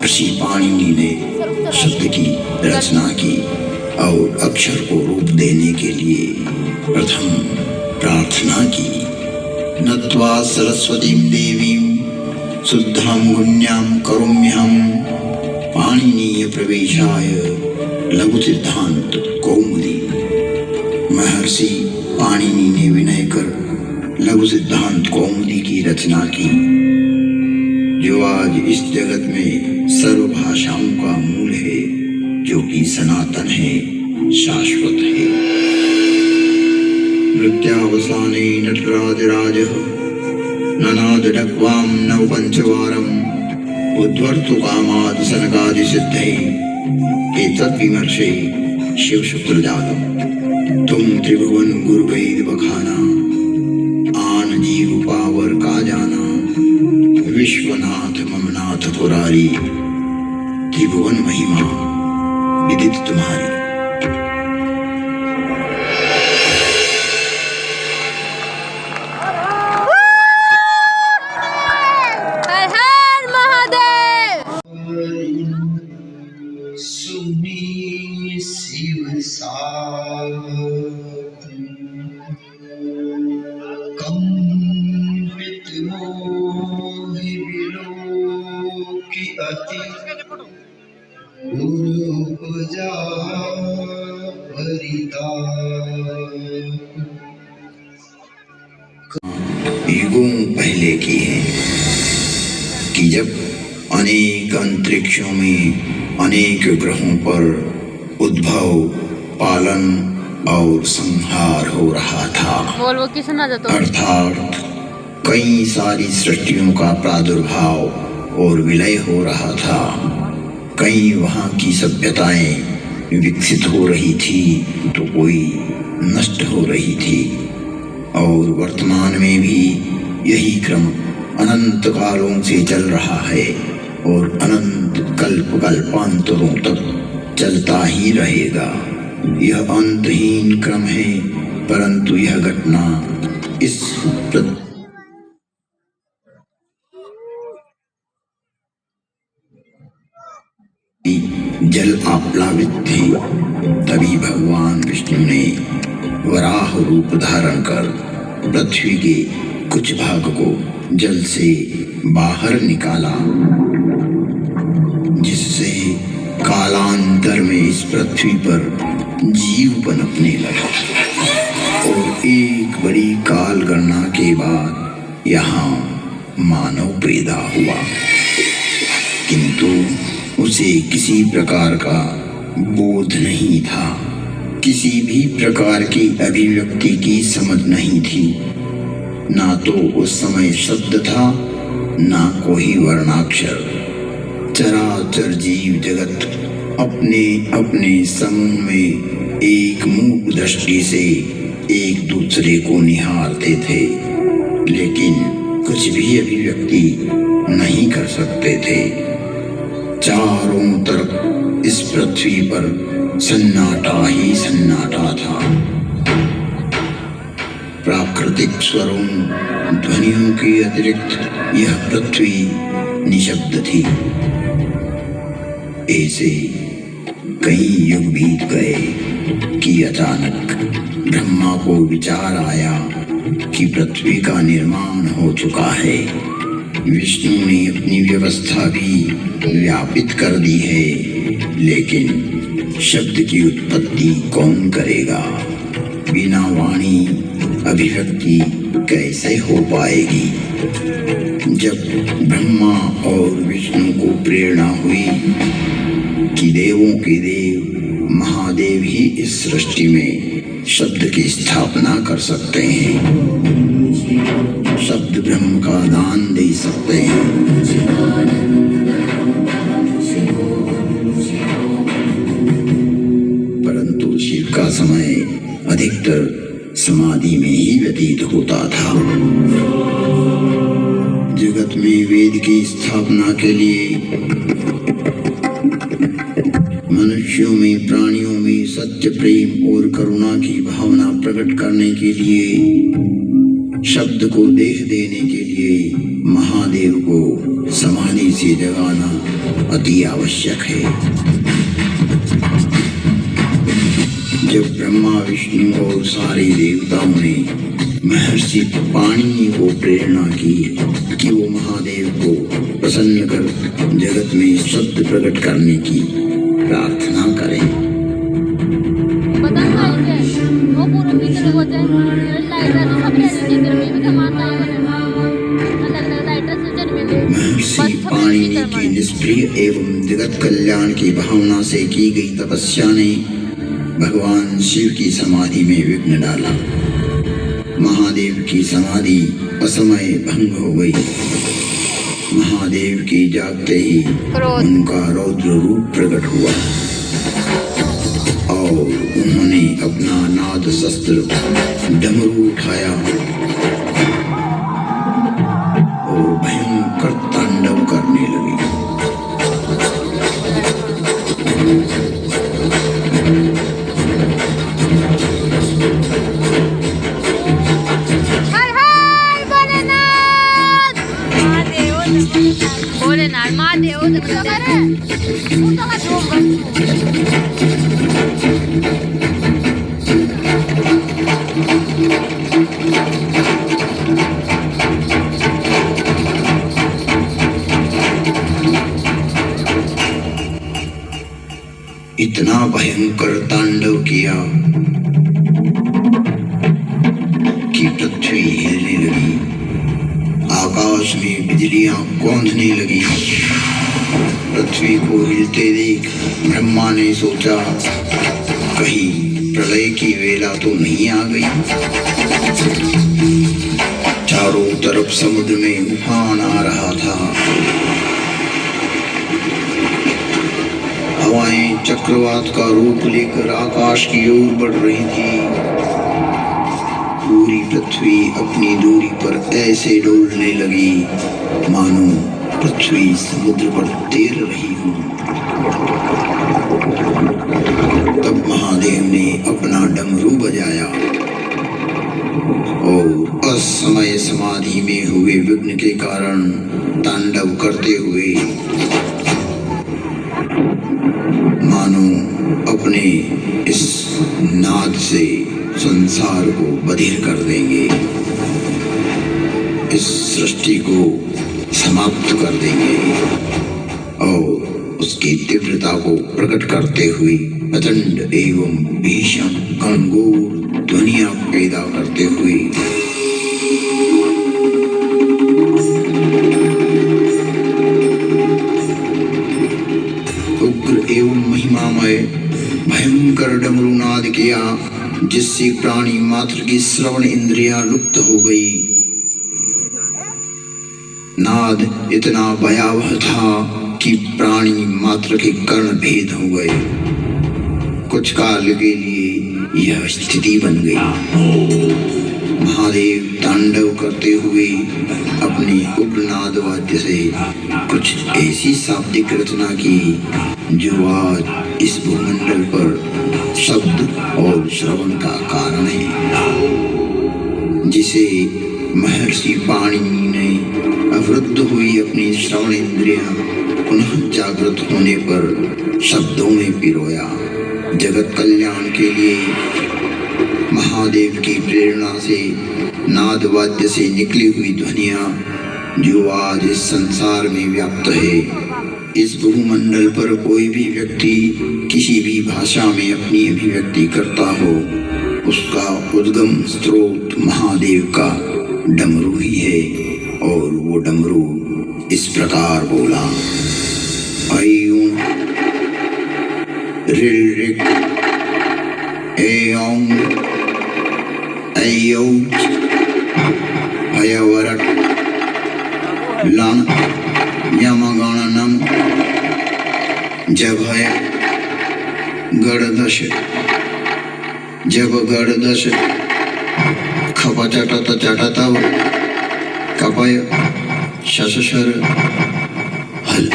ऋषि पाणिनि ने शब्द की रचना की और अक्षर को रूप देने के लिए प्रथम प्रार्थना की। नत्वा सरस्वतीं देवीं शुद्धां गुण्यां करोम्यहं पाणिनीय प्रवेशाय लघु सिद्धांत कौमुदी। महर्षि पाणिनि ने विनय कर लघु सिद्धांत कौमुदी की रचना की, जो आज इस जगत में सर्व भाषाओं का मूल है, जो कि सनातन है, शाश्वत है। नृत्यावसाने नटराजराजः ननादडक्वां नवपञ्चवारम् उद्वर्तु कामाद् सनकादिसिद्धये एतद्विमर्शे शिवशुक्रजातम्। तुम त्रिभुवन गुरुवेद बखाना आन जीव पावर का जाना। विश्वनाथ ममनाथ पुरारी त्रिभुवन महिमा विदित तुम्हारी। हर हर महादेव। सुनी शिव कंपित मोहि विलोकि अति उपजा भरिता। युगों पहले की है कि जब अनेक अंतरिक्षों में अनेक ग्रहों पर उद्भव, पालन और संहार हो रहा था। अर्थात कई सारी सृष्टियों का प्रादुर्भाव और विलय हो रहा था। कई वहाँ की सभ्यताएं विकसित हो रही थी तो कोई नष्ट हो रही थी, और वर्तमान में भी यही क्रम अनंत कालों से चल रहा है और अनंत कल्प कल्पांतरों तक चलता ही रहेगा। यह अंतहीन क्रम है, परंतु यह घटना इस जल आप्लावित थी। तभी भगवान विष्णु ने वराह रूप धारण कर पृथ्वी के कुछ भाग को जल से बाहर निकाला, जिससे कालांतर में इस पृथ्वी पर जीव पनपने लगा। और एक बड़ी काल गणना के बाद यहाँ मानव पैदा हुआ, किंतु उसे किसी प्रकार का बोध नहीं था, किसी भी प्रकार की अभिव्यक्ति की समझ नहीं थी। ना तो उस समय शब्द था, ना कोई वर्णाक्षर। चराचर जीव जगत अपने अपने समूह में एक मूक दृष्टि से एक दूसरे को निहारते थे, लेकिन कुछ भी अभिव्यक्ति नहीं कर सकते थे। चारों तरफ इस पृथ्वी पर सन्नाटा ही सन्नाटा था। प्राकृतिक स्वरों, ध्वनियों के अतिरिक्त यह पृथ्वी निशब्द थी। ऐसे कई युग बीत गए कि अचानक ब्रह्मा को विचार आया कि पृथ्वी का निर्माण हो चुका है। विष्णु ने अपनी व्यवस्था भी व्यापित कर दी है, लेकिन शब्द की उत्पत्ति कौन करेगा? बिना वाणी अभिव्यक्ति कैसे हो पाएगी? जब ब्रह्मा और विष्णु को प्रेरणा हुई कि देवों के देव महादेव ही इस सृष्टि में शब्द की स्थापना कर सकते हैं, शब्द ब्रह्म का दान दे सकते हैं, परंतु शिव का समय अधिकतर समाधि में ही व्यतीत होता था। जगत में वेद की स्थापना के लिए, मनुष्यों में, प्राणियों में सत्य, प्रेम और करुणा की भावना प्रकट करने के लिए, शब्द को देह देने के लिए महादेव को समाधि से जगाना अति आवश्यक है। जब ब्रह्मा विष्णु और सारे देवताओं ने महर्षि पाणिनि को प्रेरणा की कि वो महादेव को प्रसन्न कर जगत में सत्य प्रकट करने की प्रार्थना करें, महर्षि पाणिनि की निष्प्रिय एवं जगत कल्याण की भावना से की गई तपस्या ने भगवान शिव की समाधि में विघ्न डाला। महादेव की समाधि असमय भंग हो गई। महादेव की जागते ही उनका रौद्र रूप प्रकट हुआ और उन्होंने अपना नाद शस्त्र डमरू उठाया और भयंकर तांडव करने लगे। इतना भयंकर तांडव किया कि पृथ्वी हिलने लगी, आकाश में बिजलियां कौंधने लगी। पृथ्वी को हिलते देख ब्रह्मा ने सोचा कहीं प्रलय की वेला तो नहीं आ गई। चारों तरफ समुद्र में उफान आ रहा था, हवाएं चक्रवात का रूप लेकर आकाश की ओर बढ़ रही थी। पूरी पृथ्वी अपनी दूरी पर ऐसे डोलने लगी मानो पृथ्वी समुद्र पर तैर रही हो। तब महादेव ने अपना डमरू बजाया और असमय समाधि में हुए विघ्न के कारण तांडव करते हुए मानो अपने इस नाद से संसार को बधिर कर देंगे, इस सृष्टि को समाप्त कर देंगे और उसकी तीव्रता को प्रकट करते हुए प्रचंड एवं भीषण घनघोर ध्वनियां पैदा करते हुए उग्र एवं महिमामय भयंकर डमरूनाद किया, जिससे प्राणी मात्र की श्रवण इंद्रियां लुप्त हो गई। नाद इतना भयावह था कि प्राणी मात्र के कर्ण भेद हो गए। कुछ काल के लिए यह स्थिति बन गई। महादेव तांडव करते हुए अपने उग्रनाद वाद्य से कुछ ऐसी शाब्दिक रचना की जो आज इस भूमंडल पर शब्द और श्रवण का कारण है, जिसे महर्षि पाणिनि ने अवरुद्ध हुई अपनी श्रवण इंद्रियां पुनः जागृत होने पर शब्दों में पिरोया। जगत कल्याण के लिए महादेव की प्रेरणा से नाद वाद्य से निकली हुई ध्वनियां जो आज इस संसार में व्याप्त है। इस भूमंडल पर कोई भी व्यक्ति किसी भी भाषा में अपनी अभिव्यक्ति करता हो, उसका उद्गम स्रोत महादेव का डमरू ही है। और वो डमरू इस प्रकार बोला, ऐं ऋ ऋ ऐं ऐऔच अयवरट लंग यमगणनम जभय गणदश जब गणदश खपचटत चटतव कपय शशशर हल।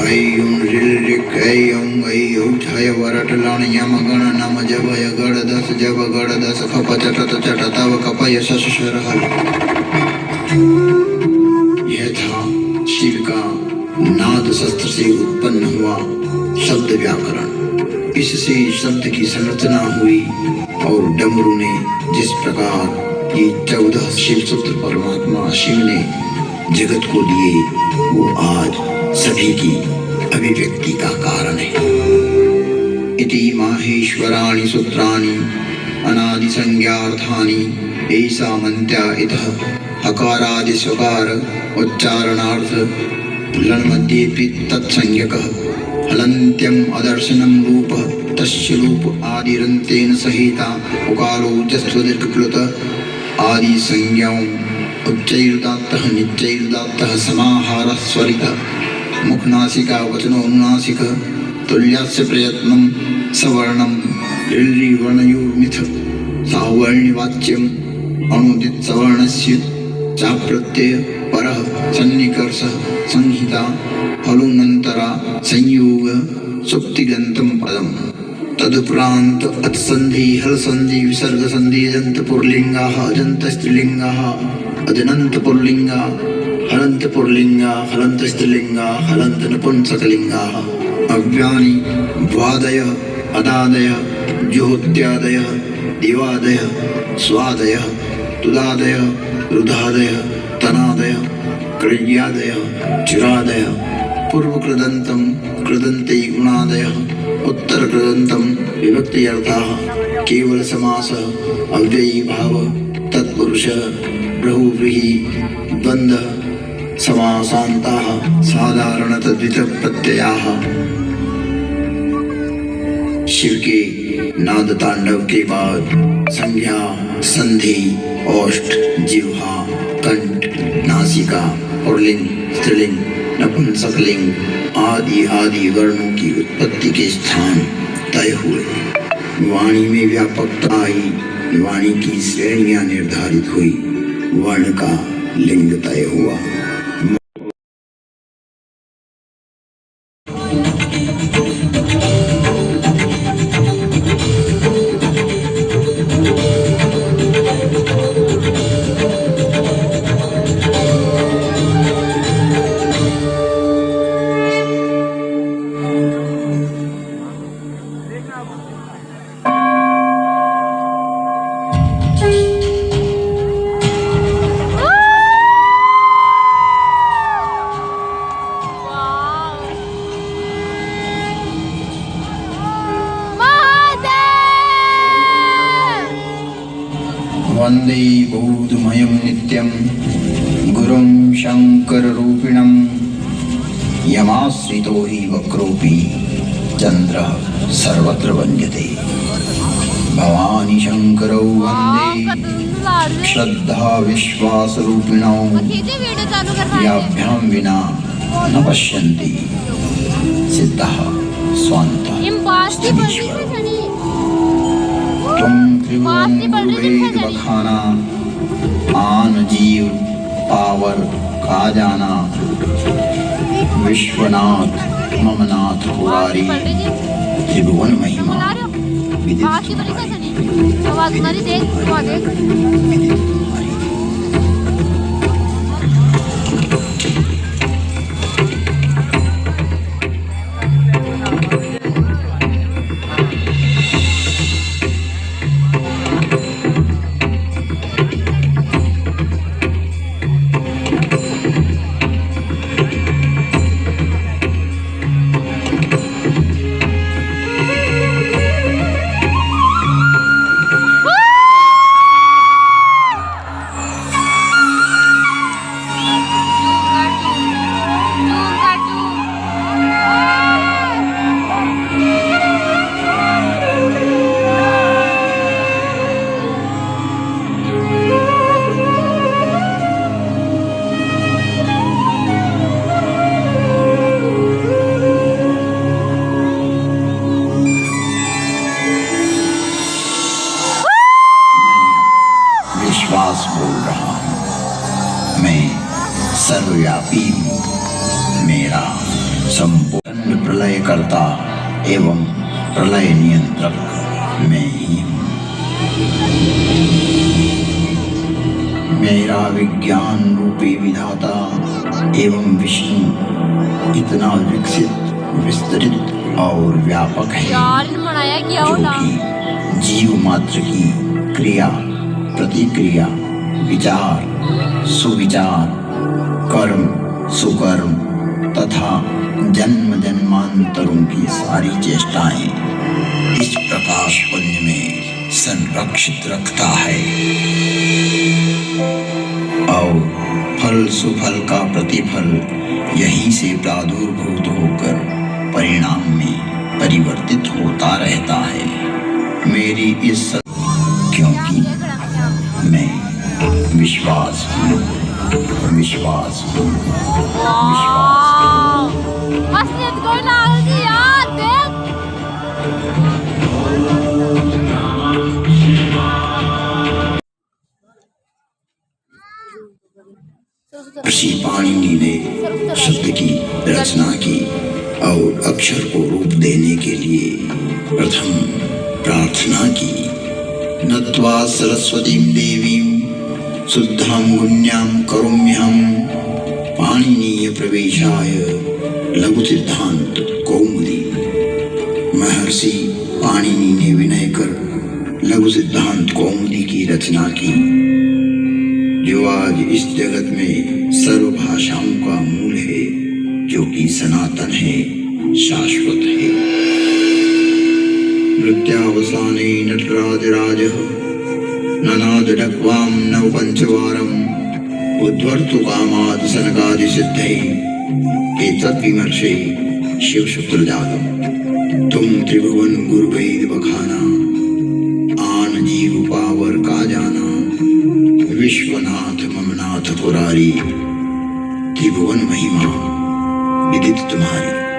ऐं ऋ ऋ कैयं गई उठाय वरट लण यम गण नम जब गढ़ दस जब गढ़ दस खप चटत चट तब कपय शश शरहल। यह था शिव का नाद शस्त्र से उत्पन्न हुआ शब्द व्याकरण। इससे शब्द की संरचना हुई और डमरू ने जिस प्रकार ये 14 शिव सूत्र परमात्मा शिव ने जगत को दिए वो आज सभी की अभिव्यक्ति का कारण है। इति माहेश्वराणि सूत्राणि अनादि संज्ञार्थानि ऐसा मंत्या इतः हकारादि स्वकार उच्चारणार्थ लण्मध्येऽपि तत्संज्ञकः हलन्त्यम् अदर्शनं रूप तस्य रूप आदिरन्तेन सहिता उकारो जस्वदीर्घप्लुत आदि संज्ञाओं उच्चैरुदात्तः निच्चैरुदात्तः समाहारः स्वरितः मुखनासिका वचनोनुनासिक तुल्यस्य प्रयत्नं सवर्णं ऋल्लिवर्णयोर्मिथ सावर्णिवाच्यम् अनुदित सवर्णस्य चाप्रत्यय परः सन्निकर्षः संहिता हलुनन्तरा संयोग सुक्तिगन्तं पदम् तदुपरान्त अत्सन्धि हलसन्धि विसर्ग सन्धि अजन्त पुर्लिङ्गाः अजन्त स्त्रीलिङ्गाः अजनन्त पुर्लिङ्गा हलन्त पुर्लिङ्गा हलन्त स्त्रीलिङ्गा हलन्त नपुंसकलिङ्गाः अव्यानि वादयः अदादयः जुहोत्यादयः दिवादयः स्वादयः तुदादयः रुधादयः तनादयः कृण्यादयः चिरादयः पूर्वकृदन्तं कृदन्ते गुणादयः उत्तरकृदन्तं विभक्त्यर्थाः केवल समासः अव्ययी भाव तत्पुरुषः बहुव्रीहि द्वन्द्वः समासान्ताः साधारण तद्वित प्रत्ययाः। शिव के नाद तांडव के बाद संज्ञा संधि ओष्ठ जिह्वा कंठ नासिका पुल्लिंग स्त्रीलिंग नपुंसकलिंग आदि आदि वर्णों की उत्पत्ति के स्थान तय हुए। वाणी में व्यापकता आई, वाणी की श्रेणियां निर्धारित हुई, वर्ण का लिंग तय हुआ। वन्दे बोधमयं नित्यं गुरुं शङ्कररूपिणं यमाश्रितो हि वक्रोऽपि चन्द्रः सर्वत्र वन्द्यते। भवानी शङ्करौ वन्दे श्रद्धा विश्वासरूपिणौ याभ्यां विना न पश्यन्ति सिद्धः स्वान्तः। तुम त्रिभुवन वेद बखाना आन जीव पावर का जाना विश्वनाथ ममनाथ पुरारी त्रिभुवन महिमा विदित सर्वव्यापी हूँ। मेरा संपूर्ण प्रलयकर्ता एवं प्रलय नियंत्रक मैं ही हूँ। मेरा विज्ञान रूपी विधाता एवं विष्णु इतना विकसित, विस्तृत और व्यापक है यार बनाया क्या जो होता कि जीव मात्र की क्रिया, प्रतिक्रिया, विचार, सुविचार, कर्म, सुकर्म तथा जन्म जन्मांतरों की सारी चेष्टाएं इस प्रकाश पुंज में संरक्षित रखता है और फल सुफल का प्रतिफल यहीं से प्रादुर्भूत होकर परिणाम में परिवर्तित होता रहता है। मेरी इस क्योंकि मैं विश्वास हूँ, विश्वास हूँ, विश्वास हूँ। असलियत कोई ना होगी यार देख। ऋषि पाणिनि ने शब्द की रचना की और अक्षर को रूप देने के लिए प्रथम प्रार्थना की। नत्वा सरस्वतीं देवीं शुद्धां गुण्यां करोम्यहं पाणिनीय प्रवेशाय लघु सिद्धांत कौमुदी। महर्षि पाणिनि ने विनय कर लघु सिद्धांत कौमुदी की रचना की, जो आज इस जगत में सर्व भाषाओं का मूल है, जो कि सनातन है, शाश्वत है। नृत्यावसाने नटराजराजः ननाद ढक्वां नवपञ्चवारम् उद्वर्तु कामात् सनकादिसिद्धै एतद्विमर्शे शिवशुक्रजातम्। तुम त्रिभुवन गुरुवेद बखाना आन जीव पावर का जाना। विश्वनाथ ममनाथ पुरारी त्रिभुवन महिमा विदित तुम्हारी।